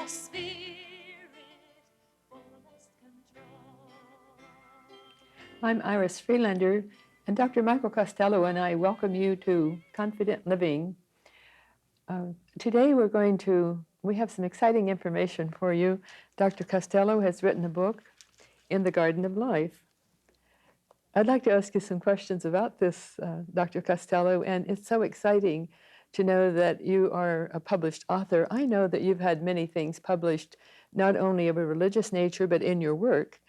the Spirit fullest control. I'm Iris Freelander, and Dr. Michael Costello and I welcome you to Confident Living. Today we have some exciting information for you. Dr. Costello has written a book, In the Garden of Life. I'd like to ask you some questions about this, Dr. Costello, and it's so exciting to know that you are a published author. I know that you've had many things published, not only of a religious nature, but in your work.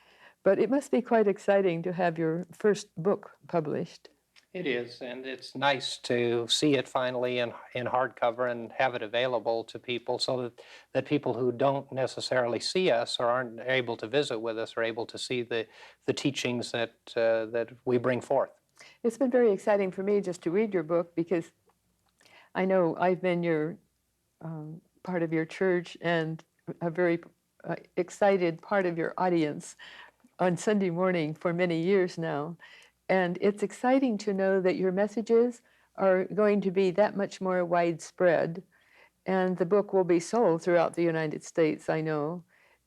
But it must be quite exciting to have your first book published. It is, and it's nice to see it finally in hardcover and have it available to people so that people who don't necessarily see us or aren't able to visit with us are able to see the teachings that we bring forth. It's been very exciting for me just to read your book because I know I've been part of your church and a very excited part of your audience on Sunday morning for many years now. And it's exciting to know that your messages are going to be that much more widespread. And the book will be sold throughout the United States, I know.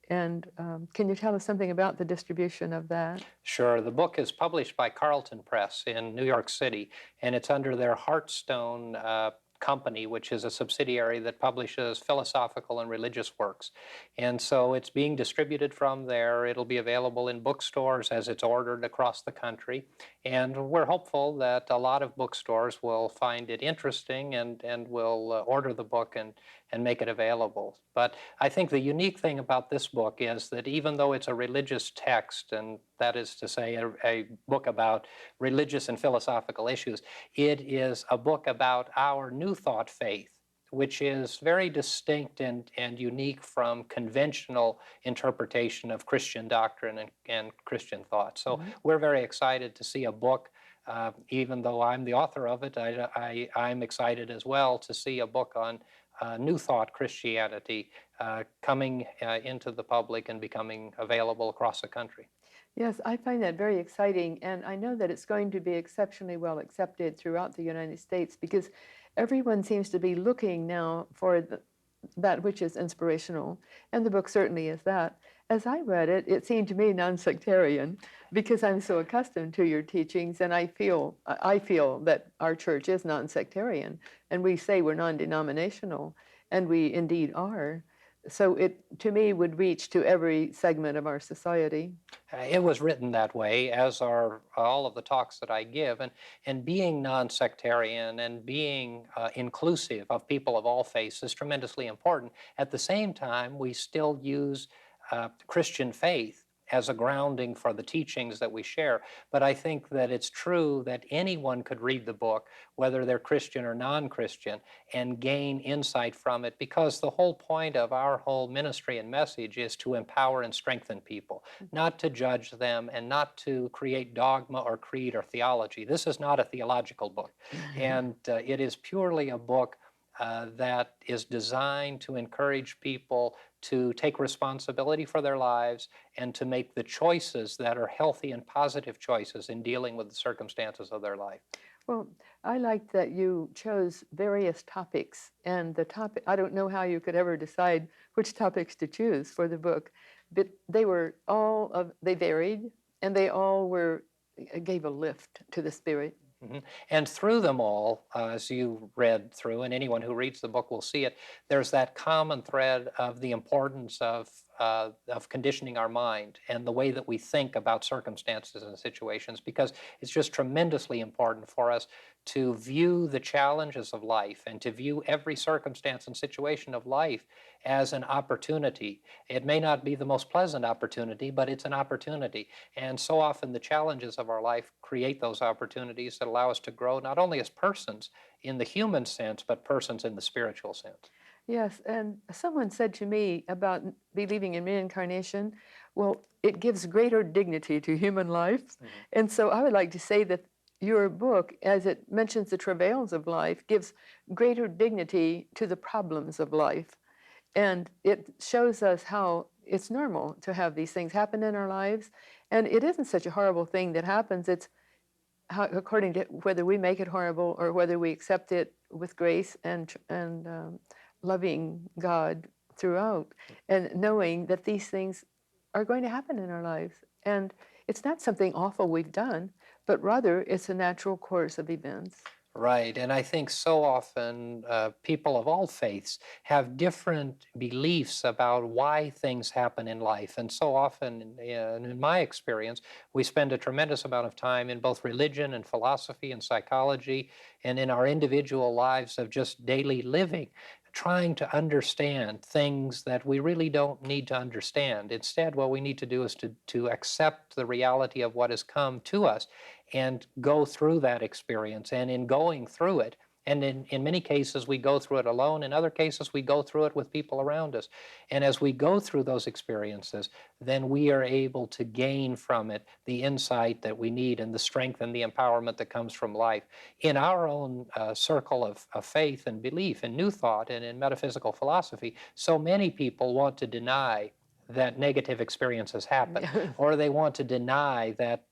And can you tell us something about the distribution of that? Sure. The book is published by Carlton Press in New York City, and it's under their Heartstone company, which is a subsidiary that publishes philosophical and religious works. And so it's being distributed from there. It'll be available in bookstores as it's ordered across the country. And we're hopeful that a lot of bookstores will find it interesting and will order the book and make it available. But I think the unique thing about this book is that even though it's a religious text, and that is to say a book about religious and philosophical issues, it is a book about our New Thought faith, which is very distinct and unique from conventional interpretation of Christian doctrine and Christian thought. So we're very excited to see a book. Even though I'm the author of it, I'm excited as well to see a book on New Thought Christianity coming into the public and becoming available across the country. Yes, I find that very exciting, and I know that it's going to be exceptionally well accepted throughout the United States because everyone seems to be looking now for that which is inspirational, and the book certainly is that. As I read it, it seemed to me non-sectarian because I'm so accustomed to your teachings, and I feel that our church is non-sectarian, and we say we're non-denominational, and we indeed are. So it, to me, would reach to every segment of our society. It was written that way, as are all of the talks that I give, and being non-sectarian and being inclusive of people of all faiths is tremendously important. At the same time, we still use Christian faith as a grounding for the teachings that we share. But I think that it's true that anyone could read the book, whether they're Christian or non-Christian, and gain insight from it, because the whole point of our whole ministry and message is to empower and strengthen people, not to judge them and not to create dogma or creed or theology. This is not a theological book, and it is purely a book that is designed to encourage people to take responsibility for their lives and to make the choices that are healthy and positive choices in dealing with the circumstances of their life. Well, I like that you chose various topics, and I don't know how you could ever decide which topics to choose for the book, but they varied, and they all gave a lift to the spirit. Mm-hmm. And through them all, as you read through, and anyone who reads the book will see it, there's that common thread of the importance of conditioning our mind and the way that we think about circumstances and situations, because it's just tremendously important for us to view the challenges of life and to view every circumstance and situation of life as an opportunity. It may not be the most pleasant opportunity, but it's an opportunity. And so often the challenges of our life create those opportunities that allow us to grow not only as persons in the human sense, but persons in the spiritual sense. Yes, and someone said to me about believing in reincarnation, well, it gives greater dignity to human life. Mm-hmm. And so I would like to say that your book, as it mentions the travails of life, gives greater dignity to the problems of life. And it shows us how it's normal to have these things happen in our lives. And it isn't such a horrible thing that happens. It's according to whether we make it horrible or whether we accept it with grace and loving God throughout, and knowing that these things are going to happen in our lives. And it's not something awful we've done, but rather it's a natural course of events. Right, and I think so often people of all faiths have different beliefs about why things happen in life. And so often, in my experience, we spend a tremendous amount of time in both religion and philosophy and psychology and in our individual lives of just daily living, trying to understand things that we really don't need to understand. Instead, what we need to do is to accept the reality of what has come to us and go through that experience. And in going through it, and in many cases we go through it alone, in other cases we go through it with people around us. And as we go through those experiences, then we are able to gain from it the insight that we need and the strength and the empowerment that comes from life. In our own circle of faith and belief in New Thought and in metaphysical philosophy, so many people want to deny that negative experiences happen, or they want to deny that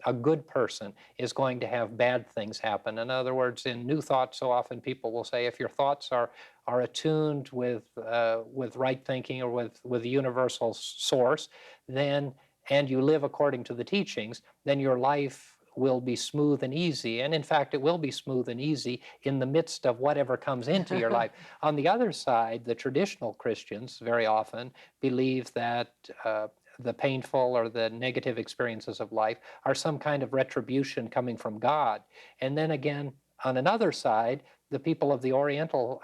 a good person is going to have bad things happen. In other words, in New Thought, so often people will say, if your thoughts are attuned with right thinking or with the universal source, then and you live according to the teachings, then your life will be smooth and easy. And in fact, it will be smooth and easy in the midst of whatever comes into your life. On the other side, the traditional Christians very often believe that the painful or the negative experiences of life are some kind of retribution coming from God. And then again, on another side, the people of the Oriental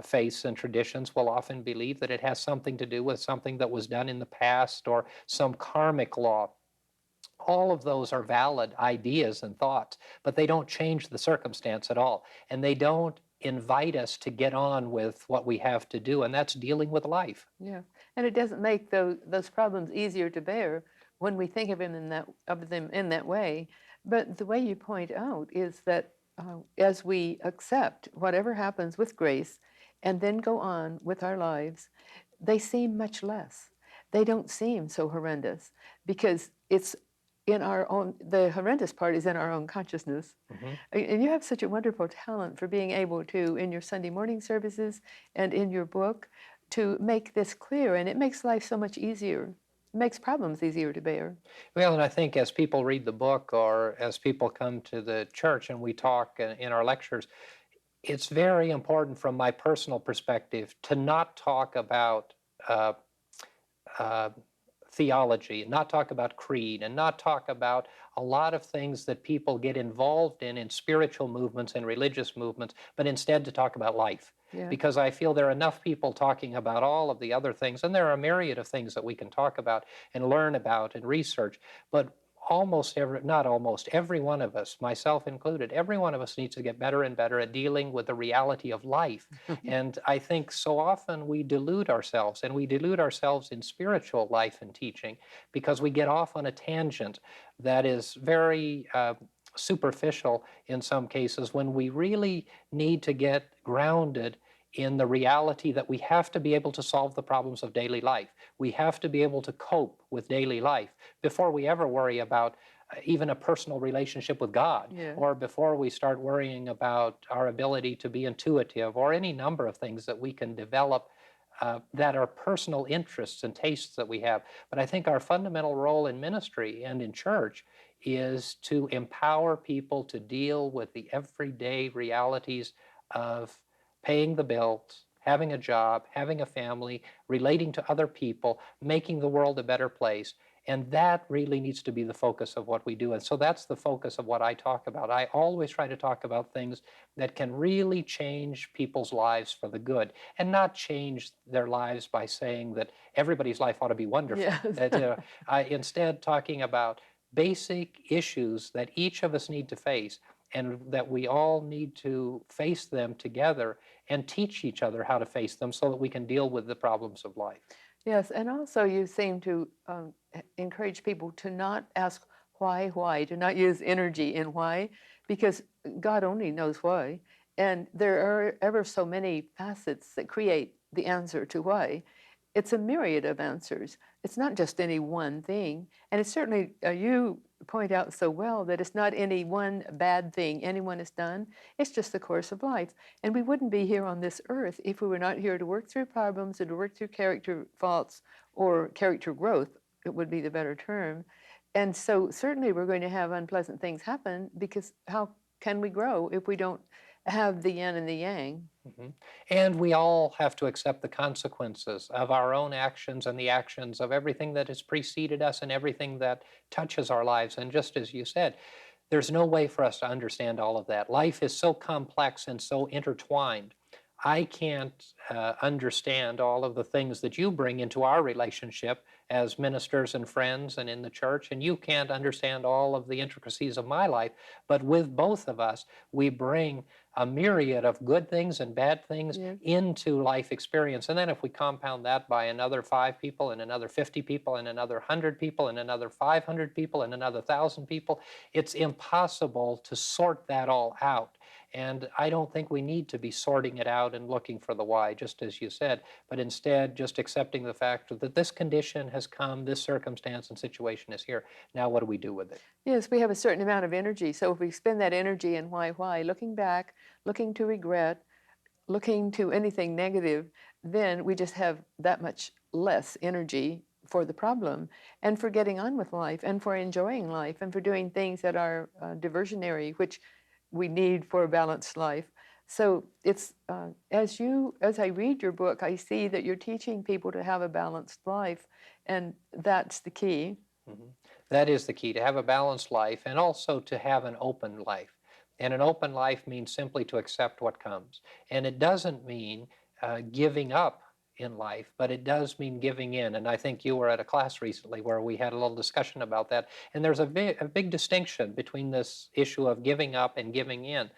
faiths and traditions will often believe that it has something to do with something that was done in the past or some karmic law. All of those are valid ideas and thoughts, but they don't change the circumstance at all. And they don't invite us to get on with what we have to do, and that's dealing with life. Yeah, and it doesn't make those problems easier to bear when we think of them in that way. But the way you point out is that as we accept whatever happens with grace and then go on with our lives, they seem much less. They don't seem so horrendous because it's in our own, the horrendous part is in our own consciousness. And you have such a wonderful talent for being able to, in your Sunday morning services and in your book, to make this clear. And it makes life so much easier. It makes problems easier to bear. Well, and I think as people read the book or as people come to the church and we talk in our lectures, it's very important from my personal perspective to not talk about uh, uh, theology, and not talk about creed, and not talk about a lot of things that people get involved in spiritual movements and religious movements, but instead to talk about life. Yeah. Because I feel there are enough people talking about all of the other things, and there are a myriad of things that we can talk about and learn about and research, but not almost, every one of us, myself included, every one of us needs to get better and better at dealing with the reality of life. And I think so often we delude ourselves, and we delude ourselves in spiritual life and teaching because we get off on a tangent that is very superficial in some cases when we really need to get grounded in the reality that we have to be able to solve the problems of daily life. We have to be able to cope with daily life before we ever worry about even a personal relationship with God, or before we start worrying about our ability to be intuitive, or any number of things that we can develop that are personal interests and tastes that we have. But I think our fundamental role in ministry and in church is to empower people to deal with the everyday realities of paying the bills, having a job, having a family, relating to other people, making the world a better place. And that really needs to be the focus of what we do. And so that's the focus of what I talk about. I always try to talk about things that can really change people's lives for the good, and not change their lives by saying that everybody's life ought to be wonderful. Yes. I instead talking about basic issues that each of us need to face, and that we all need to face them together and teach each other how to face them so that we can deal with the problems of life. Yes, and also you seem to encourage people to not ask why, to not use energy in why, because God only knows why. And there are ever so many facets that create the answer to why. It's a myriad of answers. It's not just any one thing. And it's certainly, you point out so well that it's not any one bad thing anyone has done. It's just the course of life. And we wouldn't be here on this earth if we were not here to work through problems and to work through character faults or character growth, it would be the better term. And so certainly we're going to have unpleasant things happen, because how can we grow if we don't have the yin and the yang? Mhm. And we all have to accept the consequences of our own actions and the actions of everything that has preceded us and everything that touches our lives. And just as you said, there's no way for us to understand all of that. Life is so complex and so intertwined. I can't understand all of the things that you bring into our relationship as ministers and friends and in the church, and you can't understand all of the intricacies of my life. But with both of us, we bring a myriad of good things and bad things Yes. into life experience. And then if we compound that by another 5 people and another 50 people and another 100 people and another 500 people and another 1,000 people, it's impossible to sort that all out. And I don't think we need to be sorting it out and looking for the why, just as you said, but instead just accepting the fact that this condition has come, this circumstance and situation is here. Now what do we do with it? Yes, we have a certain amount of energy. So if we spend that energy in why, looking back, looking to regret, looking to anything negative, then we just have that much less energy for the problem and for getting on with life and for enjoying life and for doing things that are diversionary, which we need for a balanced life. So it's as I read your book, I see that you're teaching people to have a balanced life, and that's the key. Mhm. That is the key, to have a balanced life and also to have an open life. And an open life means simply to accept what comes. And it doesn't mean giving up in life, but it does mean giving in. And I think you were at a class recently where we had a little discussion about that. And there's a big distinction between this issue of giving up and giving in.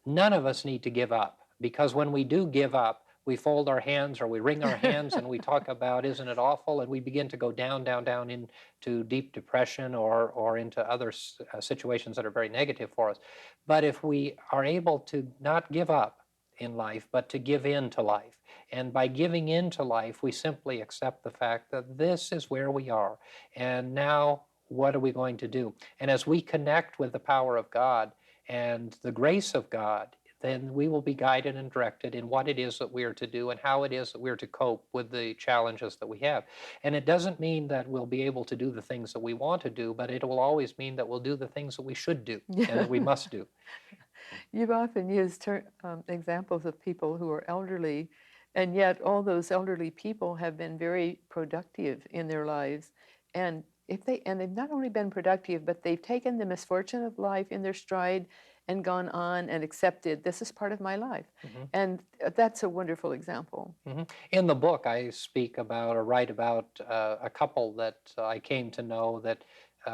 None of us need to give up, because when we do give up, we fold our hands or we wring our hands and we talk about, isn't it awful? And we begin to go down, down, down into deep depression or into other situations that are very negative for us. But if we are able to not give up in life, but to give in to life, and by giving in to life, we simply accept the fact that this is where we are. And now, what are we going to do? And as we connect with the power of God, and the grace of God, then we will be guided and directed in what it is that we are to do and how it is that we are to cope with the challenges that we have. And it doesn't mean that we'll be able to do the things that we want to do, but it will always mean that we'll do the things that we should do and that we must do. You've often used examples of people who are elderly, and yet all those elderly people have been very productive in their lives. And they've not only been productive, but they've taken the misfortune of life in their stride and gone on and accepted, this is part of my life. Mhm. And that's a wonderful example. Mhm. In the book, I speak about or write about a couple that I came to know that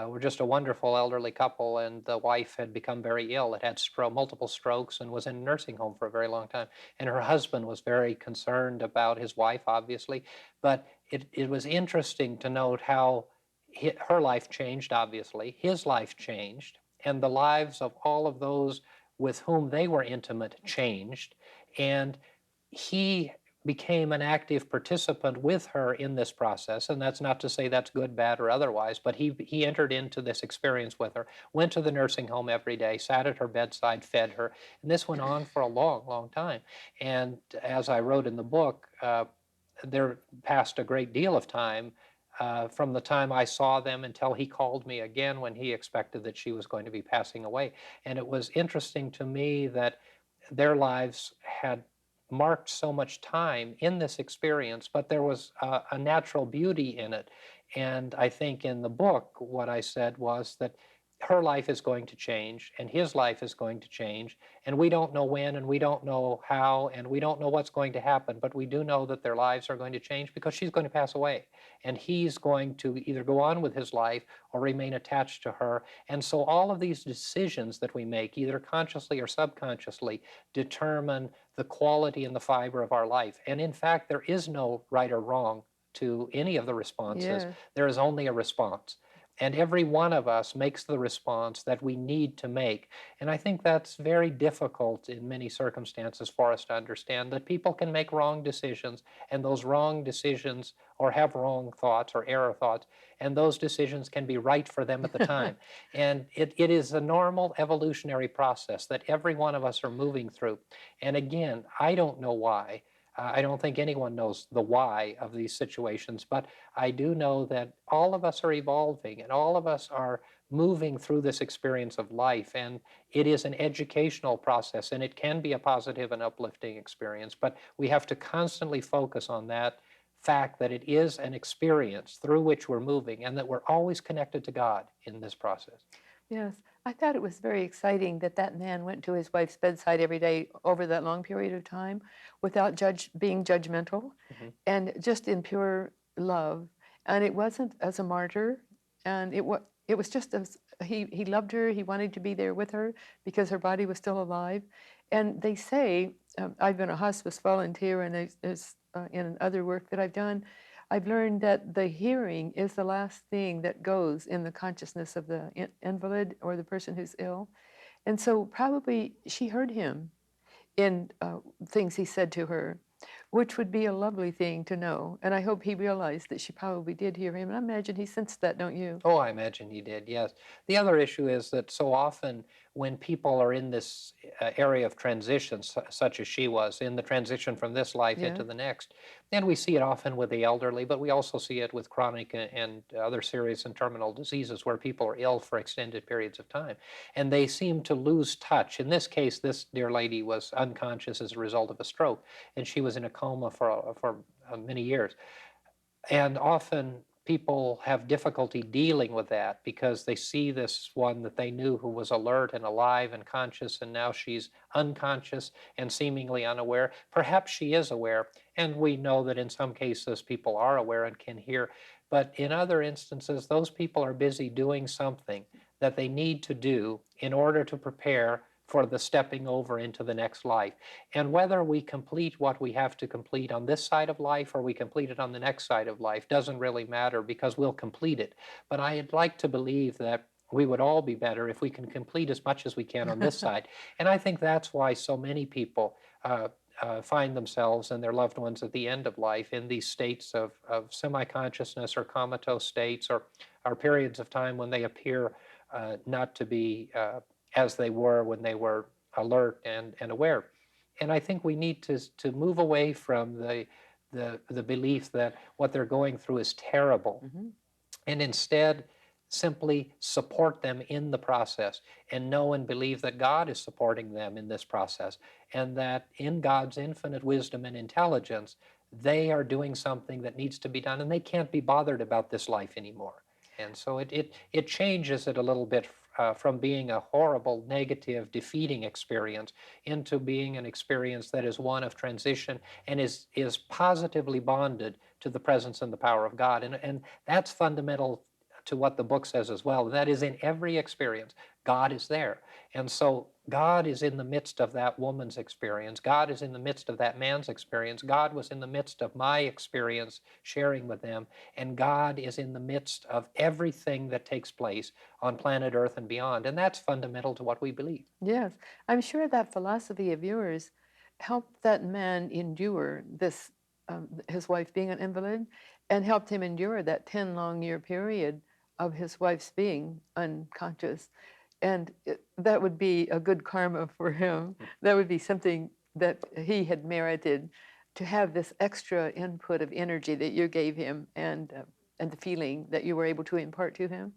were just a wonderful elderly couple, and the wife had become very ill. It had multiple strokes and was in a nursing home for a very long time. And her husband was very concerned about his wife, obviously. But it was interesting to note how her life changed, obviously, his life changed, and the lives of all of those with whom they were intimate changed. And he became an active participant with her in this process. And that's not to say that's good, bad, or otherwise, but he entered into this experience with her, went to the nursing home every day, sat at her bedside, fed her. And this went on for a long, long time. And as I wrote in the book, there passed a great deal of time from the time I saw them until he called me again when he expected that she was going to be passing away. And it was interesting to me that their lives had marked so much time in this experience, but there was a natural beauty in it. And I think in the book, what I said was that her life is going to change and his life is going to change. And we don't know when and we don't know how and we don't know what's going to happen, but we do know that their lives are going to change because she's going to pass away. And he's going to either go on with his life or remain attached to her. And so all of these decisions that we make, either consciously or subconsciously, determine the quality and the fiber of our life. And in fact, there is no right or wrong to any of the responses. Yeah. There is only a response. And every one of us makes the response that we need to make. And I think that's very difficult in many circumstances for us to understand, that people can make wrong decisions, and those wrong decisions, or have wrong thoughts or error thoughts, and those decisions can be right for them at the time. And it is a normal evolutionary process that every one of us are moving through. And again, I don't know why. I don't think anyone knows the why of these situations, but I do know that all of us are evolving and all of us are moving through this experience of life. And it is an educational process, and it can be a positive and uplifting experience, but we have to constantly focus on that fact that it is an experience through which we're moving, and that we're always connected to God in this process. Yes, I thought it was very exciting that that man went to his wife's bedside every day over that long period of time without being judgmental and just in pure love. And it wasn't as a martyr, and it was just as he loved her. He wanted to be there with her because her body was still alive. And they say, I've been a hospice volunteer, and in other work that I've done, I've learned that the hearing is the last thing that goes in the consciousness of the invalid or the person who's ill. And so probably she heard him in things he said to her, which would be a lovely thing to know. And I hope he realized that she probably did hear him. And I imagine he sensed that, don't you? Oh, I imagine he did, yes. The other issue is that so often when people are in this area of transition, such as she was, in the transition from this life Yeah. into the next, and we see it often with the elderly, but we also see it with chronic and other serious and terminal diseases where people are ill for extended periods of time, and they seem to lose touch. In this case, this dear lady was unconscious as a result of a stroke, and she was in a coma for many years. And often people have difficulty dealing with that because they see this one that they knew who was alert and alive and conscious, and now she's unconscious and seemingly unaware. Perhaps she is aware, and we know that in some cases people are aware and can hear. But in other instances, those people are busy doing something that they need to do in order to prepare for the stepping over into the next life. And whether we complete what we have to complete on this side of life or we complete it on the next side of life doesn't really matter, because we'll complete it. But I'd like to believe that we would all be better if we can complete as much as we can on this side. And I think that's why so many people find themselves and their loved ones at the end of life in these states of semi-consciousness or comatose states, or periods of time when they appear not to be as they were when they were alert and aware. And I think we need to move away from the belief that what they're going through is terrible, and instead simply support them in the process, and know and believe that God is supporting them in this process, and that in God's infinite wisdom and intelligence, they are doing something that needs to be done, and they can't be bothered about this life anymore. And so it changes it a little bit from being a horrible, negative, defeating experience into being an experience that is one of transition and is positively bonded to the presence and the power of God. And that's fundamental to what the book says as well. That is, in every experience, God is there. And so God is in the midst of that woman's experience. God is in the midst of that man's experience. God was in the midst of my experience sharing with them. And God is in the midst of everything that takes place on planet Earth and beyond. And that's fundamental to what we believe. Yes, I'm sure that philosophy of yours helped that man endure this, his wife being an invalid, and helped him endure that 10 long year period of his wife's being unconscious. And that would be a good karma for him. That would be something that he had merited, to have this extra input of energy that you gave him, and the feeling that you were able to impart to him.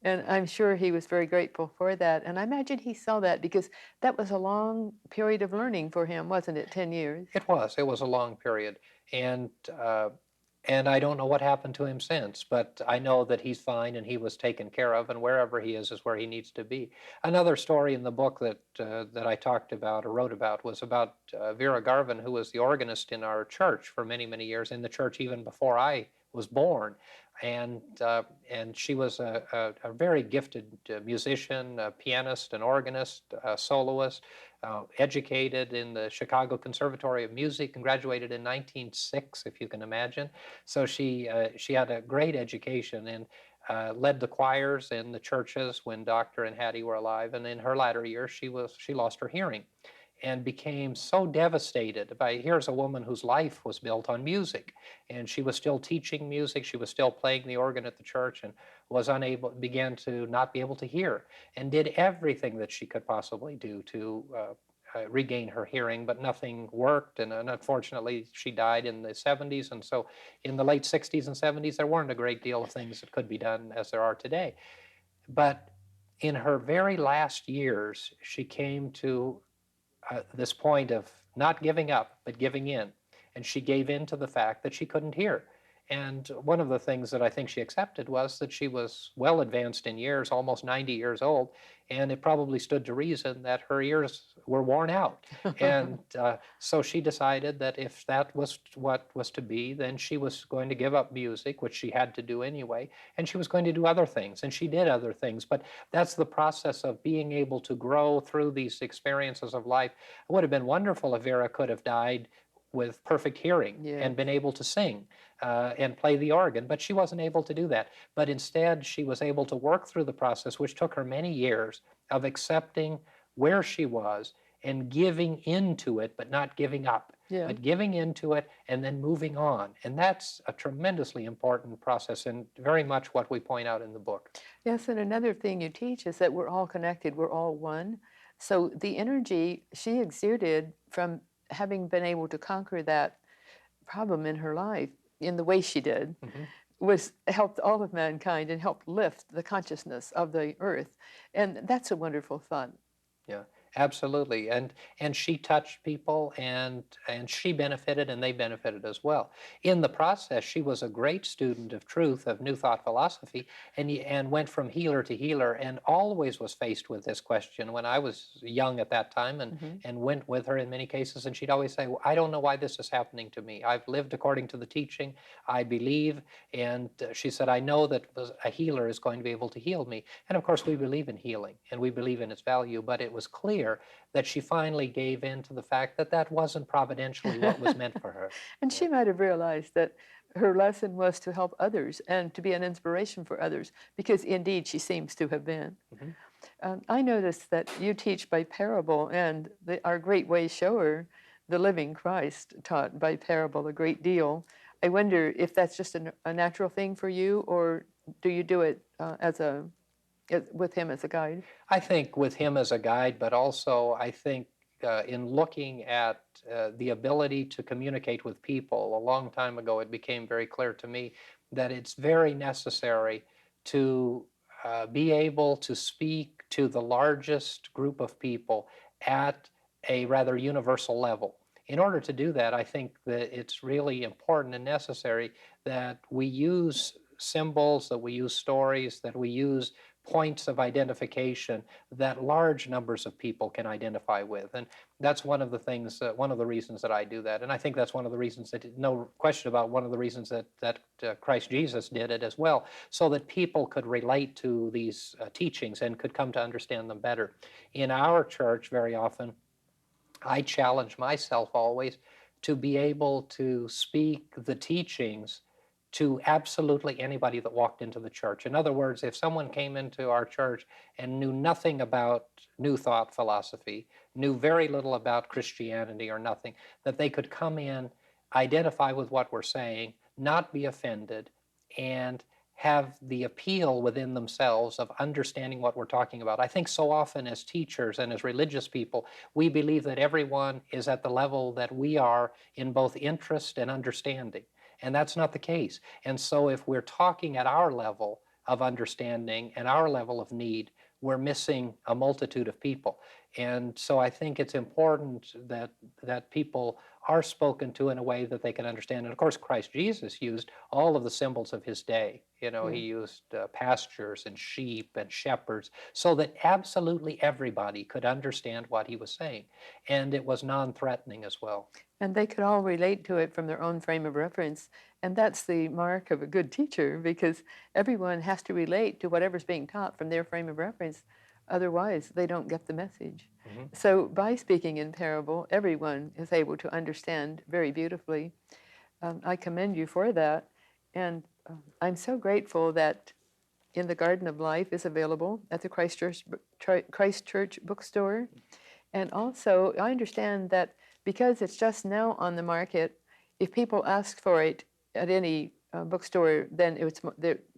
And I'm sure he was very grateful for that. And I imagine he saw that, because that was a long period of learning for him, wasn't it? 10 years. It was a long period. And I don't know what happened to him since, but I know that he's fine and he was taken care of, and wherever he is where he needs to be. Another story in the book that I talked about or wrote about was about Vera Garvin, who was the organist in our church for many, many years, in the church even before I was born. And she was a very gifted musician, a pianist, an organist, a soloist, educated in the Chicago Conservatory of Music and graduated in 1906, if you can imagine. So she had a great education and led the choirs in the churches when Dr. and Hattie were alive. And in her latter years, she lost her hearing and became so devastated by, here's a woman whose life was built on music, and she was still teaching music, she was still playing the organ at the church, and began to not be able to hear, and did everything that she could possibly do to regain her hearing, but nothing worked. And unfortunately, she died in the 70s. And so in the late 60s and 70s, there weren't a great deal of things that could be done as there are today. But in her very last years, she came to this point of not giving up, but giving in. And she gave in to the fact that she couldn't hear. And one of the things that I think she accepted was that she was well advanced in years, almost 90 years old, and it probably stood to reason that her ears were worn out. And so she decided that if that was what was to be, then she was going to give up music, which she had to do anyway, and she was going to do other things, and she did other things. But that's the process of being able to grow through these experiences of life. It would have been wonderful if Vera could have died with perfect hearing and been able to sing and play the organ, but she wasn't able to do that. But instead, she was able to work through the process, which took her many years, of accepting where she was and giving into it, but not giving up, but giving into it and then moving on. And that's a tremendously important process and very much what we point out in the book. Yes, and another thing you teach is that we're all connected, we're all one. So the energy she exuded from having been able to conquer that problem in her life in the way she did was helped all of mankind and helped lift the consciousness of the earth. And that's a wonderful thought. Yeah, absolutely. And she touched people, and she benefited, and they benefited as well. In the process, she was a great student of truth, of New Thought philosophy, and went from healer to healer, and always was faced with this question. When I was young at that time, and went with her in many cases, and she'd always say, well, I don't know why this is happening to me. I've lived according to the teaching, I believe, and she said, I know that a healer is going to be able to heal me. And of course, we believe in healing, and we believe in its value, but it was clear that she finally gave in to the fact that that wasn't providentially what was meant for her. And she might have realized that her lesson was to help others and to be an inspiration for others, because indeed she seems to have been. I noticed that you teach by parable, and our great way shower, the living Christ, taught by parable a great deal. I wonder if that's just a natural thing for you, or do you do it with him as a guide? I think with him as a guide, but also I think in looking at the ability to communicate with people, a long time ago it became very clear to me that it's very necessary to be able to speak to the largest group of people at a rather universal level. In order to do that, I think that it's really important and necessary that we use symbols, that we use stories, that we use points of identification that large numbers of people can identify with. And that's one of the things, one of the reasons that I do that. And I think that's one of the reasons that, no question about one of the reasons that Christ Jesus did it as well, so that people could relate to these teachings and could come to understand them better. In our church, very often, I challenge myself always to be able to speak the teachings to absolutely anybody that walked into the church. In other words, if someone came into our church and knew nothing about New Thought philosophy, knew very little about Christianity or nothing, that they could come in, identify with what we're saying, not be offended, and have the appeal within themselves of understanding what we're talking about. I think so often as teachers and as religious people, we believe that everyone is at the level that we are in both interest and understanding. And that's not the case. And so if we're talking at our level of understanding and our level of need, we're missing a multitude of people. And so I think it's important that people are spoken to in a way that they can understand. And of course, Christ Jesus used all of the symbols of his day. You know, he used pastures and sheep and shepherds so that absolutely everybody could understand what he was saying. And it was non-threatening as well. And they could all relate to it from their own frame of reference. And that's the mark of a good teacher, because everyone has to relate to whatever's being taught from their frame of reference. Otherwise, they don't get the message. So by speaking in parable, everyone is able to understand very beautifully. I commend you for that. And I'm so grateful that In the Garden of Life is available at the Christchurch bookstore. And also, I understand that because it's just now on the market, if people ask for it at any bookstore, then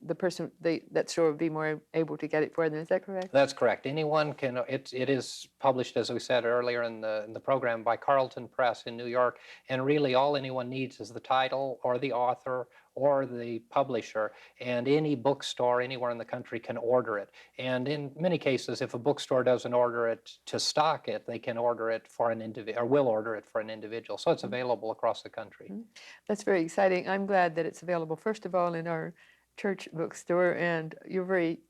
the person, that store would be more able to get it for them. Is that correct? That's correct. Anyone can, it is published, as we said earlier in the program, by Carleton Press in New York. And really all anyone needs is the title or the author or the publisher, and any bookstore anywhere in the country can order it. And in many cases, if a bookstore doesn't order it to stock it, they can order it for an individual, or will order it for an individual. So it's available across the country. That's very exciting. I'm glad that it's available, first of all, in our church bookstore, and you're very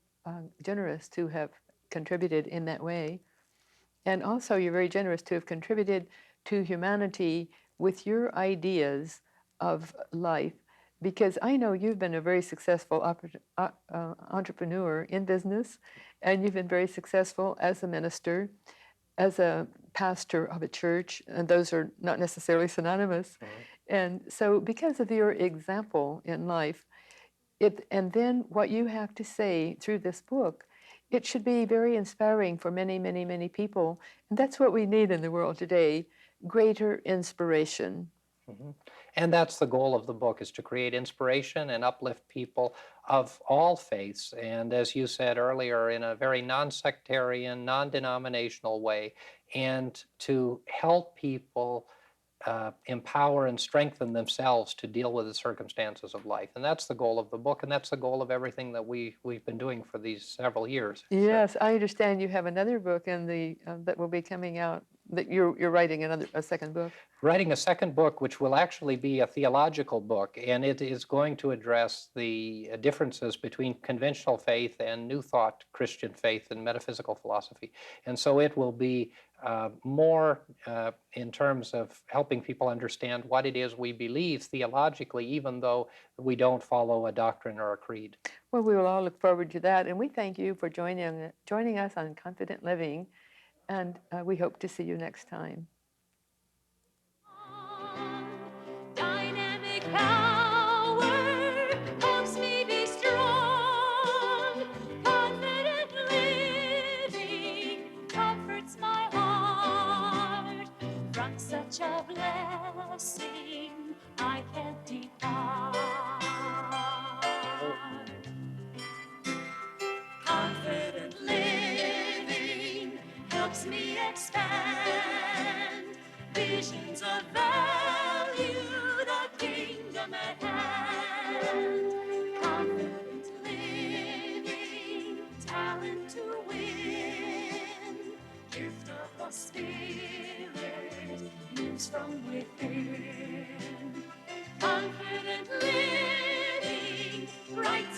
generous to have contributed in that way. And also, you're very generous to have contributed to humanity with your ideas of life, because I know you've been a very successful entrepreneur in business, and you've been very successful as a minister, as a pastor of a church, and those are not necessarily synonymous. And so because of your example in life, and then what you have to say through this book, it should be very inspiring for many, many, many people. And that's what we need in the world today, greater inspiration. And that's the goal of the book, is to create inspiration and uplift people of all faiths. And as you said earlier, in a very non-sectarian, non-denominational way, and to help people empower and strengthen themselves to deal with the circumstances of life. And that's the goal of the book, and that's the goal of everything that we've been doing for these several years. Yes, I understand you have another book in that will be coming out, that you're writing a second book. Writing a second book, which will actually be a theological book, and it is going to address the differences between conventional faith and New Thought Christian faith and metaphysical philosophy. And so it will be more in terms of helping people understand what it is we believe theologically, even though we don't follow a doctrine or a creed. Well, we will all look forward to that, and we thank you for joining us on Confident Living, and we hope to see you next time. Dynamic power helps me be strong. Confident living comforts my heart. From such a blessing I can't depart. Confident living helps me expand visions of value, the kingdom at hand. Confident living, talent to win, gift of the Spirit moves from within. Confident living, right